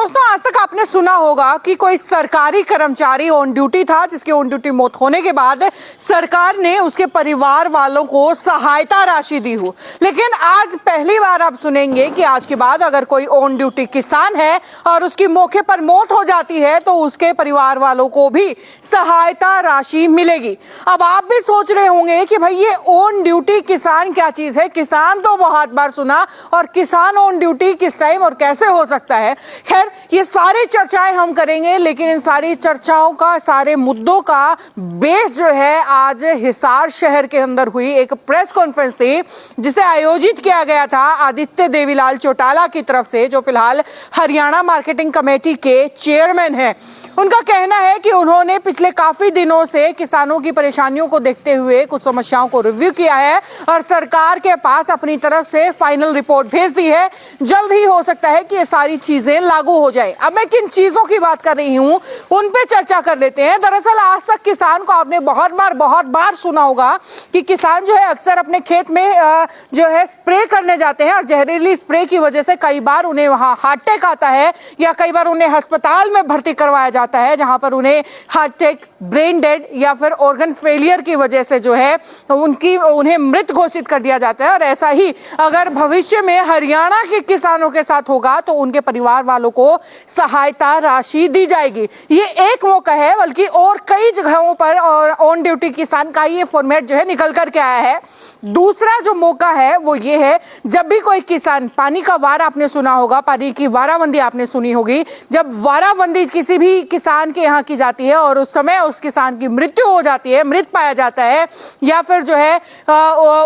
दोस्तों, आज तक आपने सुना होगा कि कोई सरकारी कर्मचारी ऑन ड्यूटी था जिसकी ऑन ड्यूटी मौत होने के बाद सरकार ने उसके परिवार वालों को सहायता राशि दी हो। लेकिन आज पहली बार आप सुनेंगे कि आज के बाद अगर कोई ऑन ड्यूटी किसान है और उसकी मौके पर मौत हो जाती है तो उसके परिवार वालों को भी सहायता राशि मिलेगी। अब आप भी सोच रहे होंगे कि भाई ये ऑन ड्यूटी किसान क्या चीज है। किसान तो बहुत बार सुना, और किसान ऑन ड्यूटी किस टाइम और कैसे हो सकता है। खैर, ये सारी चर्चाएं हम करेंगे, लेकिन इन सारी चर्चाओं का, सारे मुद्दों का बेस जो है आज हिसार शहर के अंदर हुई एक प्रेस कॉन्फ्रेंस थी जिसे आयोजित किया गया था आदित्य देवीलाल चौटाला की तरफ से, जो फिलहाल हरियाणा मार्केटिंग कमेटी के चेयरमैन हैं। उनका कहना है कि उन्होंने पिछले काफी दिनों से किसानों की परेशानियों को देखते हुए कुछ समस्याओं को रिव्यू किया है और सरकार के पास अपनी तरफ से फाइनल रिपोर्ट भेज दी है। जल्द ही हो सकता है कि ये सारी चीजें लागू हो जाए। अब मैं किन चीजों की बात कर रही हूं उन पे चर्चा कर लेते हैं। दरअसल आज तक किसान को आपने बहुत बार सुना होगा कि किसान जो है अक्सर अपने खेत में जो है स्प्रे करने जाते हैं और जहरीली स्प्रे की वजह से कई बार उन्हें वहां हार्ट अटैक आता है या कई बार उन्हें अस्पताल में भर्ती करवाया जाता है, जहां पर उन्हें हार्ट अटैक, ब्रेन डेड या फिर ऑर्गन फेलियर की वजह से जो है उन्हें मृत घोषित कर दिया जाता है। और ऐसा ही अगर भविष्य में हरियाणा के किसानों के साथ होगा तो उनके परिवार वालों को सहायता राशि दी जाएगी। ये एक मौका है, बल्कि और कई जगहों पर और ऑन ड्यूटी किसान का ये फॉर्मेट जो है निकल करके आया है। दूसरा जो मौका है वो ये है, जब भी कोई किसान, पानी का वार आपने सुना होगा, पानी की वाराबंदी आपने सुनी होगी, जब वाराबंदी किसी भी किसान के यहाँ की जाती है और उस समय उस किसान की मृत्यु हो जाती है, मृत पाया जाता है या फिर जो है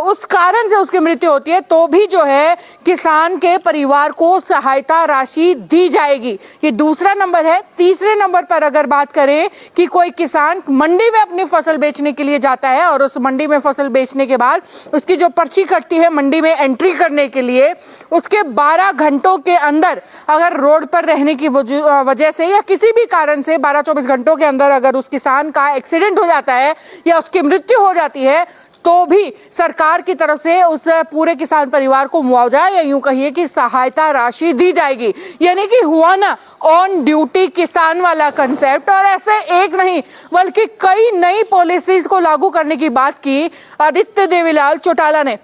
उस कारण से उसकी मृत्यु होती है, तो भी जो है किसान के परिवार को सहायता राशि दी जाएगी। ये दूसरा नंबर है। तीसरे नंबर पर अगर बात करें कि कोई किसान मंडी में अपनी फसल बेचने के लिए जाता है और उस मंडी में फसल बेचने के बाद उसकी जो पर्ची कटती है मंडी में एंट्री करने के लिए, उसके 12 घंटों के अंदर अगर रोड पर रहने की वजह से या किसी भी कारण से 12-24 घंटों के अंदर अगर उस किसान का एक्सीडेंट हो जाता है या उसकी मृत्यु हो जाती है, तो भी सरकार की तरफ से उस पूरे किसान परिवार को मुआवजा या यूं कहिए कि सहायता राशि दी जाएगी। यानी कि हुआ ना ऑन ड्यूटी किसान वाला कंसेप्ट। और ऐसे एक नहीं बल्कि कई नई पॉलिसीज को लागू करने की बात की आदित्य देवीलाल चौटाला ने।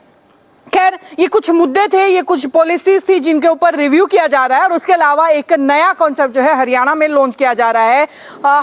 खैर, ये कुछ मुद्दे थे, ये कुछ पॉलिसीज थी जिनके ऊपर रिव्यू किया जा रहा है। और उसके अलावा एक नया कॉन्सेप्ट जो है हरियाणा में लॉन्च किया जा रहा है।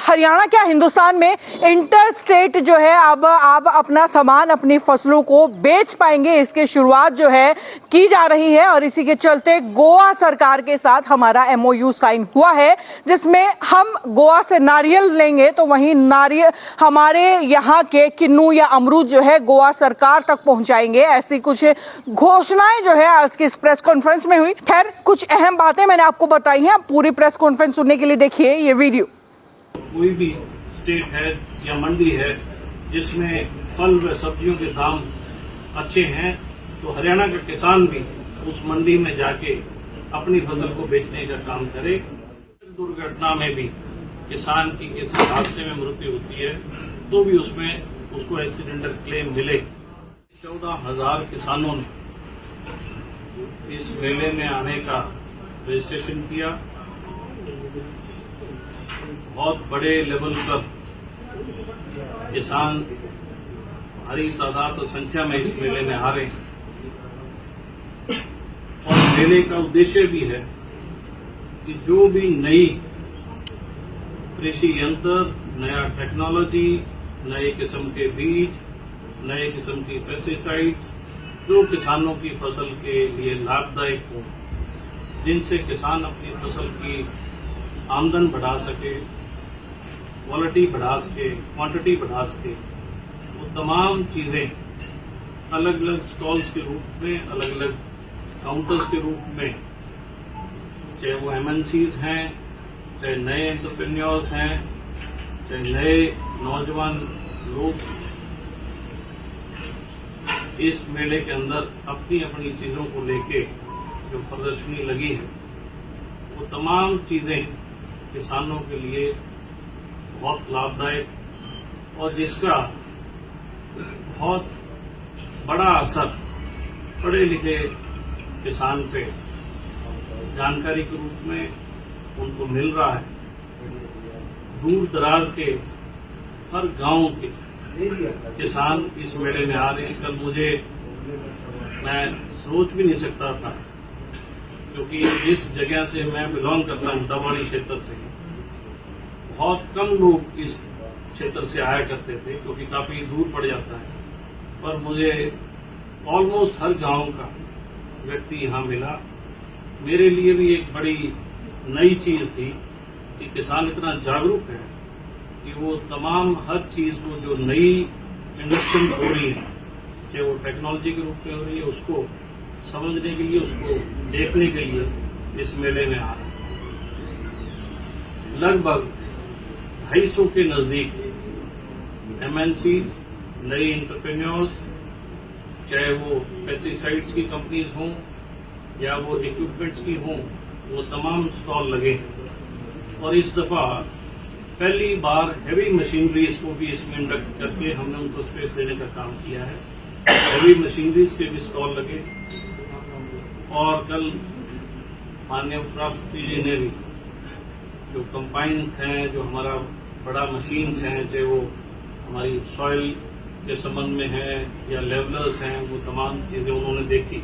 हरियाणा क्या, हिंदुस्तान में इंटर स्टेट जो है अब आप अपना सामान, अपनी फसलों को बेच पाएंगे। इसकी शुरुआत जो है की जा रही है और इसी के चलते गोवा सरकार के साथ हमारा MOU साइन हुआ है, जिसमें हम गोवा से नारियल लेंगे तो वहीं नारियल हमारे यहाँ के किन्नू या अमरूद जो है गोवा सरकार तक पहुंचाएंगे। ऐसी कुछ घोषणाएं जो है आज की इस प्रेस कॉन्फ्रेंस में हुई। खैर, कुछ अहम बातें मैंने आपको बताई हैं। आप पूरी प्रेस कॉन्फ्रेंस सुनने के लिए देखिए ये वीडियो। कोई भी स्टेट है या मंडी है जिसमें फल व सब्जियों के दाम अच्छे हैं, तो हरियाणा का किसान भी उस मंडी में जाके अपनी फसल को बेचने का काम करे। दुर्घटना में भी किसान की किसी हादसे में मृत्यु होती है तो भी उसमें उसको एक्सीडेंटल क्लेम मिले। 14,000 किसानों ने इस मेले में आने का रजिस्ट्रेशन किया। बहुत बड़े लेवल पर किसान भारी तादाद और संख्या में इस मेले में आ रहे हैं। और मेले का उद्देश्य भी है कि जो भी नई कृषि यंत्र, नया टेक्नोलॉजी, नए किस्म के बीज, नए किस्म की पेस्टिसाइड्स जो किसानों की फसल के लिए लाभदायक हो, जिनसे किसान अपनी फसल की आमदन बढ़ा सके, क्वालिटी बढ़ा सके, क्वांटिटी बढ़ा सके, वो तमाम चीजें अलग अलग स्टॉल्स के रूप में, अलग अलग काउंटर्स के रूप में, चाहे वो MNCs हैं, चाहे नए एंटरप्रेन्योर्स हैं, चाहे नए नौजवान लोग इस मेले के अंदर अपनी अपनी चीजों को लेके जो प्रदर्शनी लगी है, वो तमाम चीजें किसानों के लिए बहुत लाभदायक और जिसका बहुत बड़ा असर पढ़े लिखे किसान पे जानकारी के रूप में, उनको मिल रहा है। दूर दराज के हर गांव के किसान इस मेले में आ रहे हैं। कल मुझे, मैं सोच भी नहीं सकता था, क्योंकि जिस जगह से मैं बिलोंग करता हूं, दवाड़ी क्षेत्र से, बहुत कम लोग इस क्षेत्र से आया करते थे, क्योंकि काफी दूर पड़ जाता है। पर मुझे ऑलमोस्ट हर गांव का व्यक्ति यहाँ मिला। मेरे लिए भी एक बड़ी नई चीज थी कि किसान इतना जागरूक है कि वो तमाम हर चीज को, जो नई इंडक्शन हो रही है, चाहे वो टेक्नोलॉजी के रूप में हो रही है, उसको समझने के लिए, उसको देखने के लिए इस मेले में आ रहे हैं। लगभग 250 के नजदीक MNCs, नई एंटरप्रेन्योर्स, चाहे वो पेस्टिसाइड्स की कंपनीज हों या वो इक्विपमेंट्स की हों, वो तमाम स्टॉल लगे हैं। और इस दफा पहली बार हैवी मशीनरीज को भी इसमें इंडक्ट करके हमने उनको स्पेस देने का काम किया है। हैवी मशीनरीज के भी स्टॉल लगे। और कल माननीय उपराष्ट्रपति जी ने भी जो कंपाइंस हैं, जो हमारा बड़ा मशीन्स हैं, चाहे वो हमारी सॉइल के संबंध में है या लेवलर्स हैं, वो तमाम चीजें उन्होंने देखी।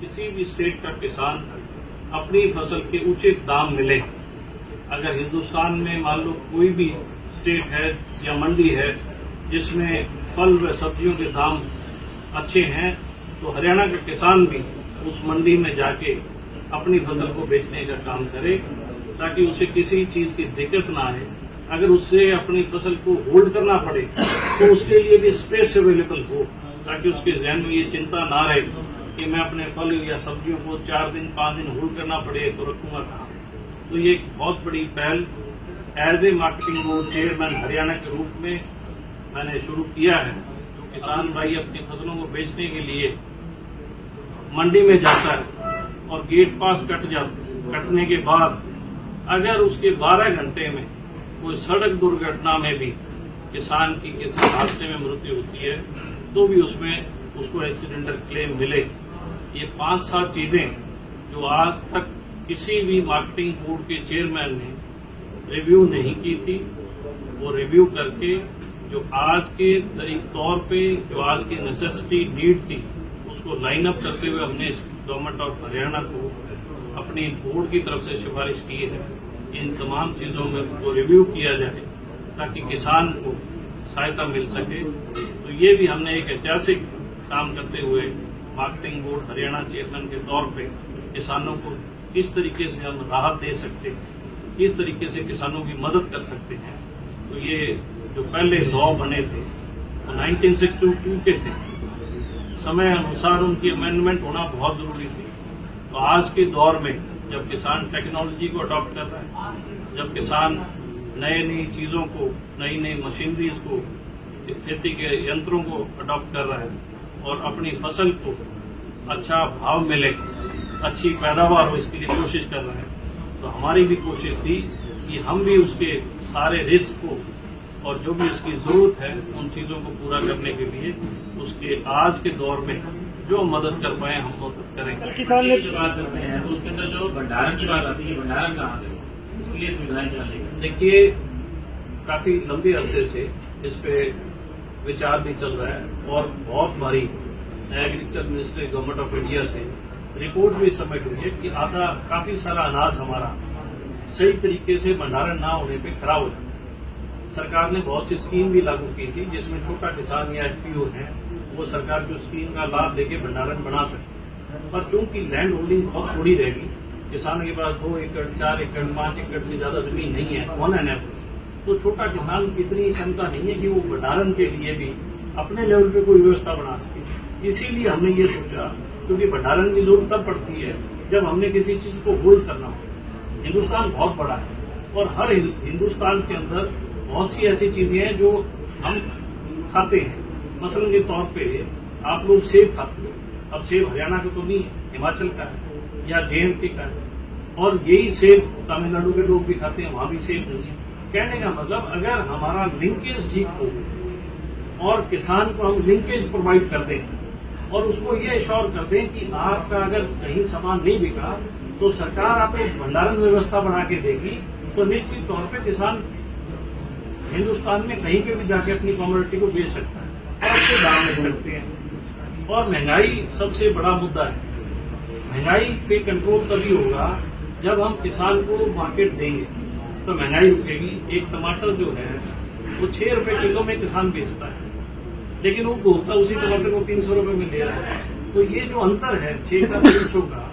किसी भी स्टेट का किसान अपनी फसल के उचित दाम मिले। अगर हिंदुस्तान में मान लो कोई भी स्टेट है या मंडी है जिसमें फल व सब्जियों के दाम अच्छे हैं, तो हरियाणा का किसान भी उस मंडी में जाके अपनी फसल को बेचने का काम करे, ताकि उसे किसी चीज की दिक्कत ना आए। अगर उससे अपनी फसल को होल्ड करना पड़े तो उसके लिए भी स्पेस अवेलेबल हो, ताकि उसके जहन में ये चिंता ना रहे कि मैं अपने फल या सब्जियों को 4 दिन 5 दिन होल्ड करना पड़े तो रखूंगा कहाँ। तो ये एक बहुत बड़ी पहल as a marketing board chairman Haryana के रूप में मैंने शुरू किया है। तो किसान भाई अपनी फसलों को बेचने के लिए मंडी में जाता है और गेट पास कटने के बाद अगर उसके 12 घंटे में कोई सड़क दुर्घटना में भी किसान की किसी हादसे में मृत्यु होती है, तो भी उसमें उसको एक्सीडेंटल क्लेम मिले। ये 5-7 चीजें जो आज तक किसी भी मार्केटिंग बोर्ड के चेयरमैन ने रिव्यू नहीं की थी, वो रिव्यू करके जो आज के तौर पे जो आज की नेसेसिटी नीड थी, उसको लाइन अप करते हुए हमने गवर्नमेंट ऑफ हरियाणा को अपनी बोर्ड की तरफ से सिफारिश की है। इन तमाम चीजों में को रिव्यू किया जाए ताकि किसान को सहायता मिल सके। तो ये भी हमने एक ऐतिहासिक काम करते हुए मार्केटिंग बोर्ड हरियाणा चेयरमैन के तौर पे किसानों को किस तरीके से हम राहत दे सकते हैं, किस तरीके से किसानों की मदद कर सकते हैं। तो ये जो पहले लॉ बने थे तो 1962 के थे, समय अनुसार उनकी अमेंडमेंट होना बहुत जरूरी थी। तो आज के दौर में जब किसान टेक्नोलॉजी को अडॉप्ट कर रहा है, जब किसान नई चीजों को, नई मशीनरीज को, खेती के यंत्रों को अडॉप्ट कर रहा है और अपनी फसल को अच्छा भाव मिले, अच्छी पैदावार हो, इसके लिए कोशिश कर रहा है। तो हमारी भी कोशिश थी कि हम भी उसके सारे रिस्क को और जो भी इसकी जरूरत है उन चीजों को पूरा करने के लिए उसके आज के दौर में जो मदद कर पाए हम मदद करेंगे। किसान ने बात करते हैं तो उसके अंदर जो भंडारण की बात आती है, भंडारण कहाँ है, इसलिए सुविधाएं क्या लेंगे? देखिए, काफी लंबे अरसे से इस पे विचार भी चल रहा है और बहुत बारी agriculture ministry government of India से रिपोर्ट भी सबमिट हुई है कि काफी सारा अनाज हमारा सही तरीके से भंडारण ना होने पे खराब हो जाता है। सरकार ने बहुत सी स्कीम भी लागू की थी जिसमें छोटा किसान या एफपीओ है वो सरकार की स्कीम का लाभ लेके भंडारण बना सकते हैं। पर चूंकि लैंड होल्डिंग बहुत थोड़ी रहेगी, किसान के पास 2 एकड़ 4 एकड़ 5 एकड़ से ज्यादा जमीन नहीं है ऑन एन एवरेज, तो छोटा किसान की इतनी क्षमता नहीं है कि वो भंडारण के लिए भी अपने लेवल पे कोई व्यवस्था बना सके। इसीलिए हमने ये सोचा, क्योंकि भंडारण की जरूरत तब पड़ती है जब हमने किसी चीज को होल्ड करना हो। हिंदुस्तान बहुत बड़ा है और हर हिंदुस्तान के अंदर बहुत सी ऐसी चीजें हैं जो हम खाते हैं। मसलन के तौर पे आप लोग सेब खाते हो, अब सेब हरियाणा का तो नहीं है, हिमाचल का है या JNK का है, और यही सेब तमिलनाडु के लोग भी खाते हैं, वहां भी सेब नहीं है। कहने का मतलब, अगर हमारा लिंकेज ठीक हो और किसान को हम लिंकेज प्रोवाइड कर दें और उसको ये एश्योर कर दें कि आपका अगर कहीं सामान नहीं बिका तो सरकार आपको भंडारण व्यवस्था बना के देगी तो निश्चित तौर पे किसान हिंदुस्तान में कहीं पे भी जाके अपनी कमोडिटी को बेच सकता है और अच्छे दाम मिल सकते हैं। और महंगाई सबसे बड़ा मुद्दा है। महंगाई पे कंट्रोल तभी होगा जब हम किसान को मार्केट देंगे तो महंगाई रुकेगी। एक टमाटर जो है वो 6 रुपए किलो में किसान बेचता है, लेकिन वो उपभोक्ता उसी टमाटर को 300 रुपए में ले रहा है। तो ये जो अंतर है 6 का 300 का,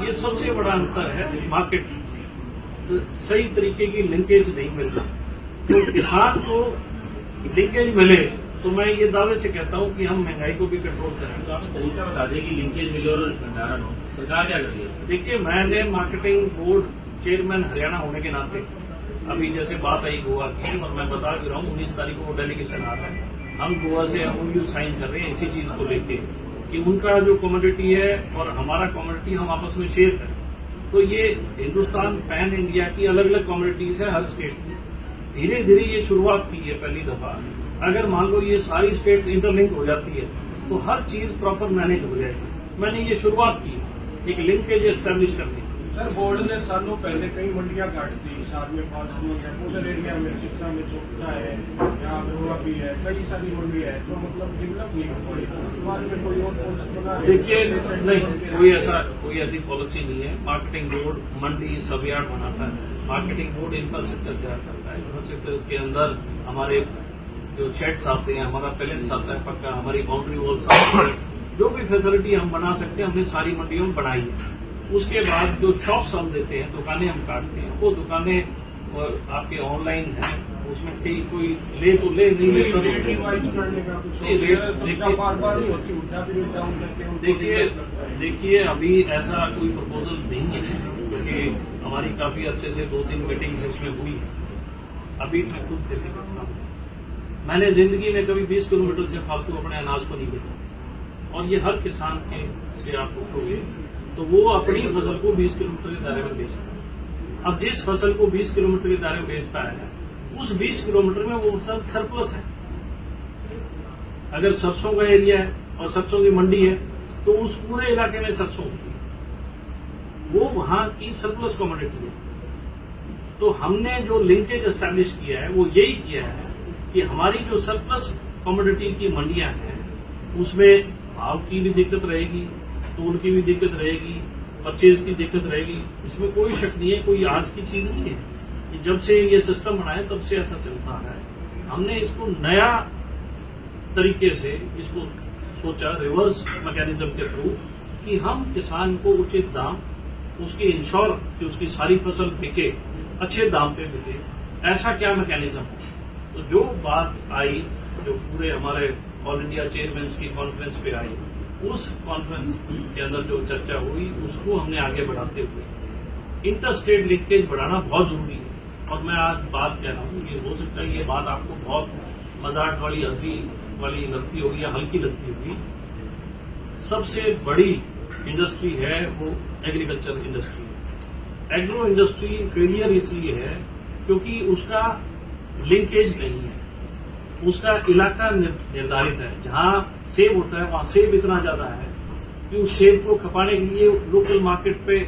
ये सबसे बड़ा अंतर है। मार्केट तो सही तरीके की लिंकेज नहीं मिल रही, तो किसान को लिंकेज मिले तो मैं ये दावे से कहता हूँ कि हम महंगाई को भी कंट्रोल करेंगे। तो आपने तरीका बता दें कि लिंकेज मिले और भंडारण हो, सरकार क्या कर रही है? देखिए, मैंने मार्केटिंग बोर्ड चेयरमैन हरियाणा होने के नाते अभी जैसे बात आई गोवा की, और मैं बता भी रहा हूँ 19 तारीख को डेलीगेशन आ रहा है। हम गोवा से MOU साइन कर रहे हैं इसी चीज को लेके कि उनका जो कमोडिटी है और हमारा कमोडिटी हम आपस में शेयर करें। तो ये हिंदुस्तान पैन इंडिया की अलग अलग कमोडिटीज है हर स्टेट की। धीरे धीरे ये शुरुआत की है पहली दफा। अगर मान लो ये सारी स्टेट्स इंटरलिंक हो जाती है तो हर चीज प्रॉपर मैनेज हो जाएगी। मैंने ये शुरुआत की एक लिंकेज एस्टेब्लिश करने की। सर, बोर्ड ने सालों पहले कई मंडियां काट दी। साथ में 500 है, उधर एरिया में शिक्षा में चौथा है, यहाँ गोवा भी है, कई सारी मंडी है जो मतलब डेवलप नहीं हो पाई। उस बारे में कोई और पॉलिसी बना है? देखिए, नहीं, कोई ऐसी पॉलिसी नहीं है। मार्केटिंग बोर्ड मंडी सब यार्ड बनाता है। मार्केटिंग बोर्ड इंफ्रास्ट्रक्चर तैयार करता है। इंफ्रास्ट्रक्चर के अंदर हमारे जो शेड्स आते हैं, हमारा पैलेट्स आता है पक्का, हमारी बाउंड्री वॉल्स आती है, जो भी फैसिलिटी हम बना सकते हैं हमने सारी मंडियों में बनाई है। उसके बाद जो शॉप्स हम देते हैं, दुकानें हम काटते हैं, वो दुकानें और आपके ऑनलाइन है, उसमें कहीं कोई ले तो ले, नहीं ले तो देखिए अभी ऐसा कोई प्रपोजल नहीं है, क्योंकि हमारी काफी अच्छे से 2-3 मीटिंग्स इसमें हुई है। अभी मैं खुद खेती करता हूँ। मैंने जिंदगी में कभी 20 किलोमीटर से फालतू अपने अनाज को नहीं बेचा, और ये हर किसान के से आप पूछोगे तो वो अपनी फसल को 20 किलोमीटर के दायरे में बेचता है। अब जिस फसल को 20 किलोमीटर के दायरे में बेचता है, उस 20 किलोमीटर में वो फसल सरप्लस है। अगर सरसों का एरिया है और सरसों की मंडी है तो उस पूरे इलाके में सरसों होती है, वो वहां की सरप्लस कमोडिटी है। तो हमने जो लिंकेज एस्टैब्लिश किया है वो यही किया है कि हमारी जो सरप्लस कमोडिटी की मंडियां हैं उसमें भाव की भी दिक्कत रहेगी, तोल की भी दिक्कत रहेगी, परचेज की दिक्कत रहेगी। इसमें कोई शक नहीं है, कोई आज की चीज नहीं है। जब से ये सिस्टम बनाया तब से ऐसा चलता है। हमने इसको नया तरीके से इसको सोचा, रिवर्स मैकेनिज्म के थ्रू, कि हम किसान को उचित दाम, उसके इंश्योर कि उसकी सारी फसल बिके, अच्छे दाम पे बिके, ऐसा क्या मैकेनिज्म है। तो जो बात आई, जो पूरे हमारे ऑल इंडिया चेयरमैन की कॉन्फ्रेंस पे आई, उस कॉन्फ्रेंस के अंदर जो चर्चा हुई उसको हमने आगे बढ़ाते हुए इंटर स्टेट लिंकेज बढ़ाना बहुत जरूरी है। और मैं आज बात कह रहा हूँ कि हो सकता है ये बात आपको बहुत मजाक वाली, हंसी वाली लगती होगी या हल्की लगती होगी। सबसे बड़ी इंडस्ट्री है वो एग्रीकल्चर इंडस्ट्री है। एग्रो इंडस्ट्री फेलियर इसलिए है क्योंकि उसका लिंकेज नहीं है, उसका इलाका निर्धारित है। जहां सेब होता है वहां सेब इतना ज्यादा है कि उस सेब को खपाने के लिए लोकल मार्केट पे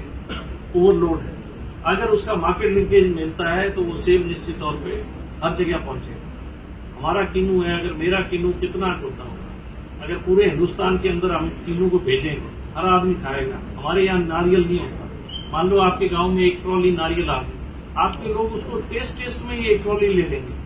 ओवरलोड है। अगर उसका मार्केट लिंकेज मिलता है तो वो सेब निश्चित तौर पे हर जगह पहुंचेगा। हमारा किन्नू है, अगर मेरा किन्नू कितना छोटा होगा, अगर पूरे हिंदुस्तान के अंदर हम किन्नू को भेजेंगे हर आदमी खाएगा। हमारे यहाँ नारियल नहीं होता। मान लो आपके गांव में 1 ट्रॉली नारियल आ गई, आपके लोग उसको टेस्ट में ये 1 ट्रॉली ले लेंगे।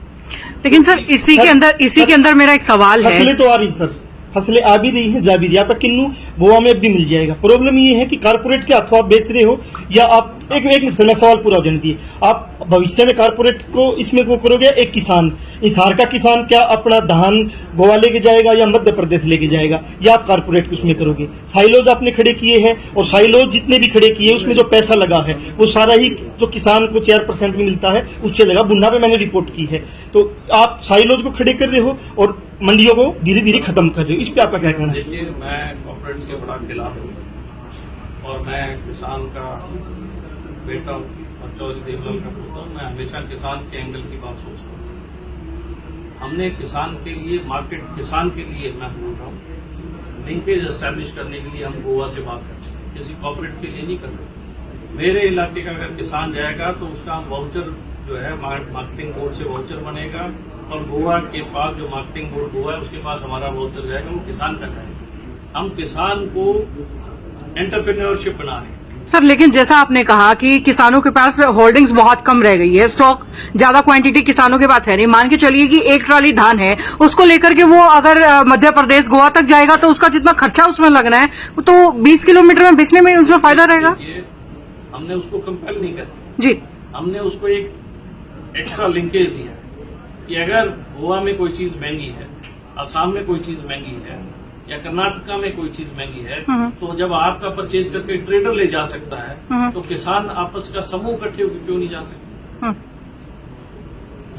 लेकिन सर इसी के अंदर मेरा एक सवाल है। फसलें तो आ रही सर, फसलें आ भी रही हैं, जा भी रही है। आपका किन्नू गोवा में भी मिल जाएगा। प्रॉब्लम ये है कि कारपोरेट के हाथों आप बेच रहे हो, या आप एक मिनट सर, मैं सवाल पूरा हो जाने दिए। आप भविष्य में कारपोरेट को इसमें वो करोगे, एक किसान, हिसार का किसान क्या अपना धान गोवा लेके जाएगा या मध्य प्रदेश लेके जाएगा, या आप कारपोरेट को उसमें करोगे। साइलोज आपने खड़े किए हैं, और साइलोज जितने भी खड़े किए उसमें जो पैसा लगा है वो सारा ही जो किसान को 4% में मिलता है उससे लगा। बुन्ना पे मैंने रिपोर्ट की है। तो आप साइलोज को खड़े कर रहे हो और मंडियों को धीरे धीरे खत्म कर रहे हो। इस पे आपका क्या कहना है? देखिए, मैं कॉर्पोरेट्स के बड़ा खिलाफ हूँ, और मैं किसान का बेटा हूँ और चौधरी देवलाल का पोता हूँ। मैं हमेशा किसान के एंगल की बात सोचता हूँ। हमने किसान के लिए, मार्केट किसान के लिए, मैं बोल रहा हूँ, लिंकेज एस्टैब्लिश करने के लिए हम गोवा से बात करते हैं, किसी कॉर्पोरेट के लिए नहीं कर रहे। मेरे इलाके का अगर किसान जाएगा तो उसका वाउचर जो है मार्केटिंग बोर्ड से वाउचर बनेगा, और गोवा के पास जो मार्केटिंग बोर्ड गोवा है उसके पास हमारा वाउचर जाएगा, वो किसान का जाएगा। हम किसान को एंटरप्रेन्योरशिप बना रहे हैं। सर लेकिन जैसा आपने कहा कि किसानों के पास होल्डिंग्स बहुत कम रह गई है, स्टॉक ज्यादा क्वांटिटी किसानों के पास है नहीं। मान के चलिए कि 1 ट्राली धान है, उसको लेकर के वो अगर मध्य प्रदेश गोवा तक जाएगा तो उसका जितना खर्चा उसमें लगना है तो 20 किलोमीटर में बेचने में उसमें फायदा रहेगा। हमने उसको कंपेल नहीं किया जी, हमने उसको एक एक्स्ट्रा लिंकेज दिया कि अगर गोवा में कोई चीज महंगी है, असम में कोई चीज महंगी है, या कर्नाटका में कोई चीज महंगी है, तो जब आपका परचेज करके ट्रेडर ले जा सकता है तो किसान आपस का समूह इकट्ठे होकर क्यों नहीं जा सकते।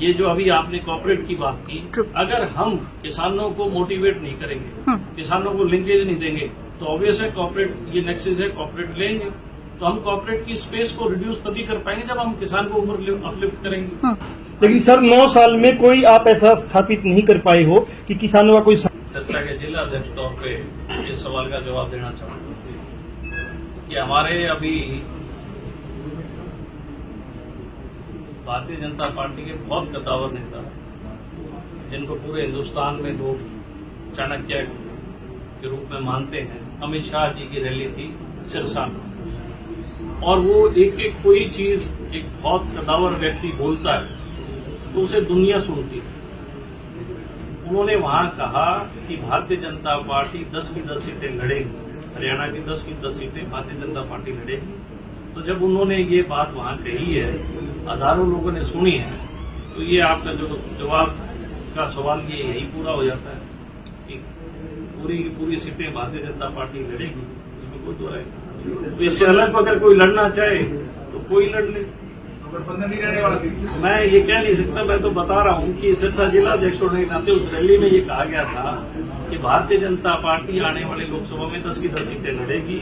ये जो अभी आपने कॉर्पोरेट की बात की, अगर हम किसानों को मोटिवेट नहीं करेंगे, किसानों को लिंकेज नहीं देंगे, तो ऑब्वियस है कॉर्पोरेट, ये नेक्सस है, कॉर्पोरेट लेंगे। तो हम कॉर्पोरेट की स्पेस को रिड्यूस तभी कर पाएंगे जब हम किसान को ऊपर अपलिफ्ट करेंगे। लेकिन सर 9 साल में कोई आप ऐसा स्थापित नहीं कर पाए हो कि किसानों का कोई सिरसा के जिला अध्यक्ष तौर पे इस सवाल का जवाब देना चाहूंगा कि हमारे अभी भारतीय जनता पार्टी के बहुत कद्दावर नेता जिनको पूरे हिंदुस्तान में लोग चाणक्य के रूप में मानते हैं, अमित शाह जी की रैली थी सिरसा में, और वो एक एक कोई चीज एक बहुत कद्दावर व्यक्ति बोलता है तो उसे दुनिया सुनती है। उन्होंने वहां कहा कि भारतीय जनता पार्टी 10 की 10 सीटें लड़ेगी, हरियाणा की 10 की 10 सीटें भारतीय जनता पार्टी लड़ेगी। तो जब उन्होंने ये बात वहां कही है, हजारों लोगों ने सुनी है, तो ये आपका जो जवाब का सवाल ये यही पूरा हो जाता है कि पूरी की पूरी सीटें भारतीय जनता पार्टी लड़ेगी, इसमें कोई दो राय नहीं। तो इससे अलग अगर कोई लड़ना चाहे तो कोई लड़ ले, मैं ये कह नहीं सकता। मैं तो बता रहा हूँ कि सिरसा जिला अध्यक्ष होने के नाते उस रैली में ये कहा गया था कि भारतीय जनता पार्टी आने वाली लोकसभा में 10 की 10 सीटें लड़ेगी,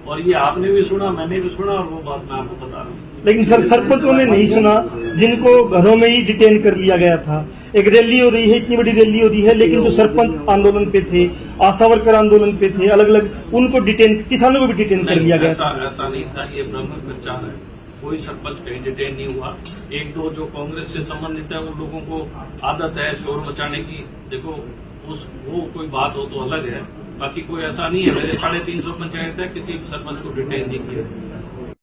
और ये आपने भी सुना, मैंने भी सुना, और वो बात मैं आपको बता रहा हूँ। लेकिन सर सरपंचों ने नहीं सुना, जिनको घरों में ही डिटेन कर लिया गया था। एक रैली हो रही है, इतनी बड़ी रैली हो रही है, लेकिन जो सरपंच आंदोलन पे थे, आशा वर्कर आंदोलन पे थे, अलग अलग उनको डिटेन, किसानों को भी डिटेन कर लिया गया था। ऐसा नहीं था, ये भ्रम प्रचार है। कोई सरपंच कहीं डिटेन नहीं हुआ। 1-2 जो कांग्रेस से संबंधित है उन लोगों को आदत है शोर मचाने की। देखो वो कोई बात हो तो अलग है, बाकी कोई ऐसा नहीं है। मेरे 350 पंचायत है, किसी सरपंच को डिटेन नहीं किया।